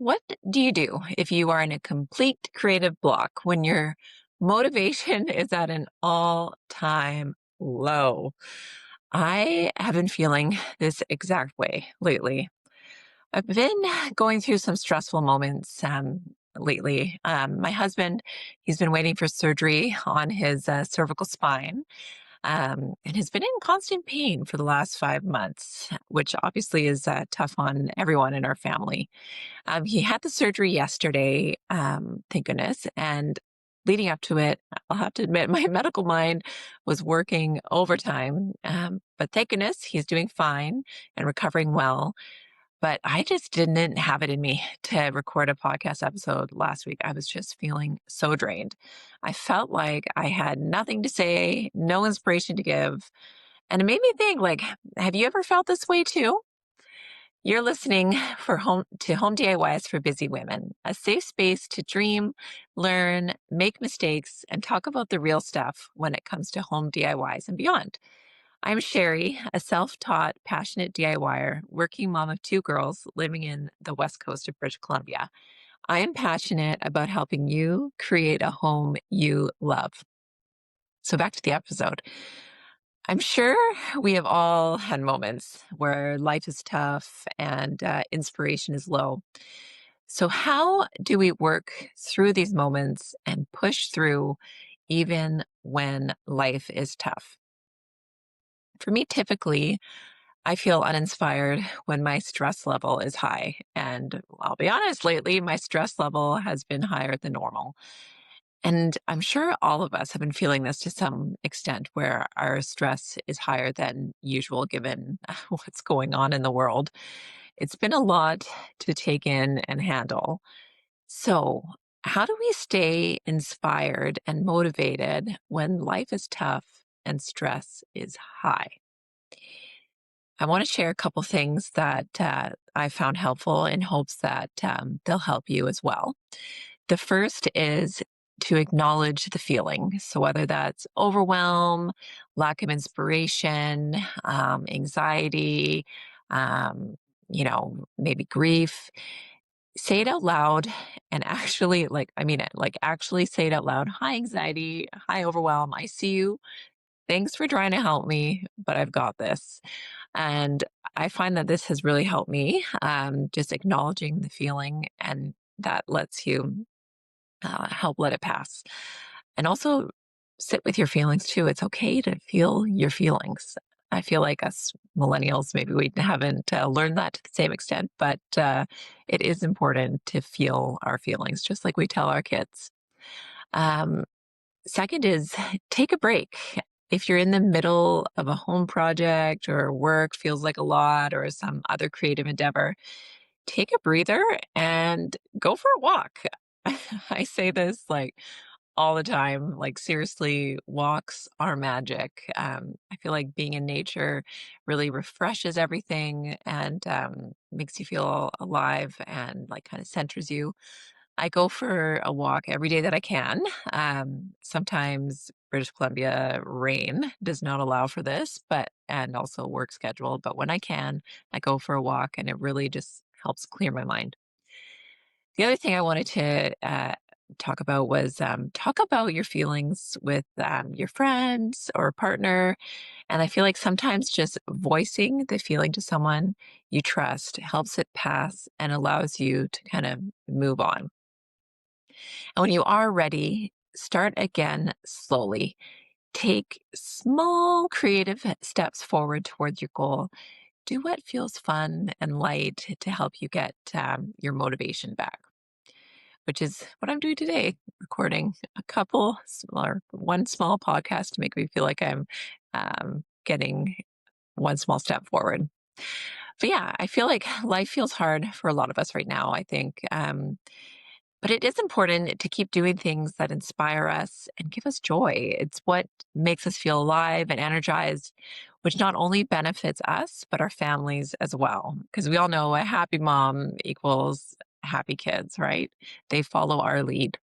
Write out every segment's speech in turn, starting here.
What do you do if you are in a complete creative block when your motivation is at an all-time low? I have been feeling this exact way lately. I've been going through some stressful moments lately. My husband, he's been waiting for surgery on his cervical spine and has been in constant pain for the last 5 months, which obviously is tough on everyone in our family. He had the surgery yesterday, thank goodness. And leading up to it, I'll have to admit, my medical mind was working overtime. But thank goodness he's doing fine and recovering well. But I just didn't have it in me to record a podcast episode last week. I was just feeling so drained. I felt like I had nothing to say, no inspiration to give. And it made me think, like, have you ever felt this way too? You're listening for Home DIYs for Busy Women, a safe space to dream, learn, make mistakes, and talk about the real stuff when it comes to home DIYs and beyond. I'm Sherry, a self-taught, passionate DIYer, working mom of two girls living in the west coast of British Columbia. I am passionate about helping you create a home you love. So back to the episode. I'm sure we have all had moments where life is tough and inspiration is low. So, how do we work through these moments and push through even when life is tough? For me, typically, I feel uninspired when my stress level is high. And I'll be honest, lately, my stress level has been higher than normal. And I'm sure all of us have been feeling this to some extent, where our stress is higher than usual given what's going on in the world. It's been a lot to take in and handle. So, how do we stay inspired and motivated when life is tough and stress is high? I want to share a couple things that I found helpful in hopes that they'll help you as well. The first is to acknowledge the feeling. So, whether that's overwhelm, lack of inspiration, anxiety, um, maybe grief, say it out loud and actually, like, I mean it, like, actually say it out loud. Hi, anxiety. Hi, overwhelm. I see you. Thanks for trying to help me, but I've got this. And I find that this has really helped me, just acknowledging the feeling, and that lets you help let it pass. And also sit with your feelings too. It's okay to feel your feelings. I feel like us millennials, maybe we haven't learned that to the same extent, but it is important to feel our feelings, just like we tell our kids. Um, Second is take a break. If you're in the middle of a home project or work feels like a lot or some other creative endeavor, take a breather and go for a walk. I say this like all the time. Like, seriously, walks are magic. I feel like being in nature really refreshes everything and makes you feel alive and like kind of centers you. I go for a walk every day that I can. Sometimes British Columbia rain does not allow for this, and also work schedule. But when I can, I go for a walk and it really just helps clear my mind. The other thing I wanted to talk about was talk about your feelings with your friends or partner. And I feel like sometimes just voicing the feeling to someone you trust helps it pass and allows you to kind of move on. And when you are ready, start again slowly. Take small creative steps forward towards your goal. Do what feels fun and light to help you get your motivation back, which is what I'm doing today, recording one small podcast to make me feel like I'm getting one small step forward. But yeah, I feel like life feels hard for a lot of us right now, I think. But it is important to keep doing things that inspire us and give us joy. It's what makes us feel alive and energized, which not only benefits us, but our families as well. Because we all know a happy mom equals happy kids, right? They follow our lead.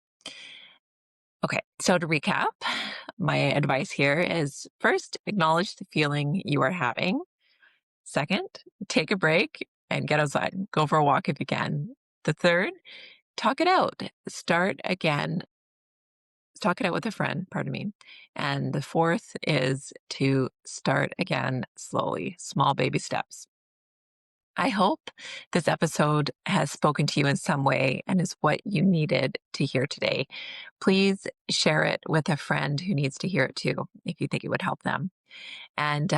Okay, so to recap, my advice here is first, acknowledge the feeling you are having. Second, take a break and get outside. Go for a walk if you can. The third, talk it out. Start again. Talk it out with a friend, pardon me. And the fourth is to start again slowly, small baby steps. I hope this episode has spoken to you in some way and is what you needed to hear today. Please share it with a friend who needs to hear it too, if you think it would help them. And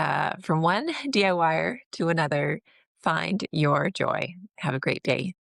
from one DIYer to another, find your joy. Have a great day.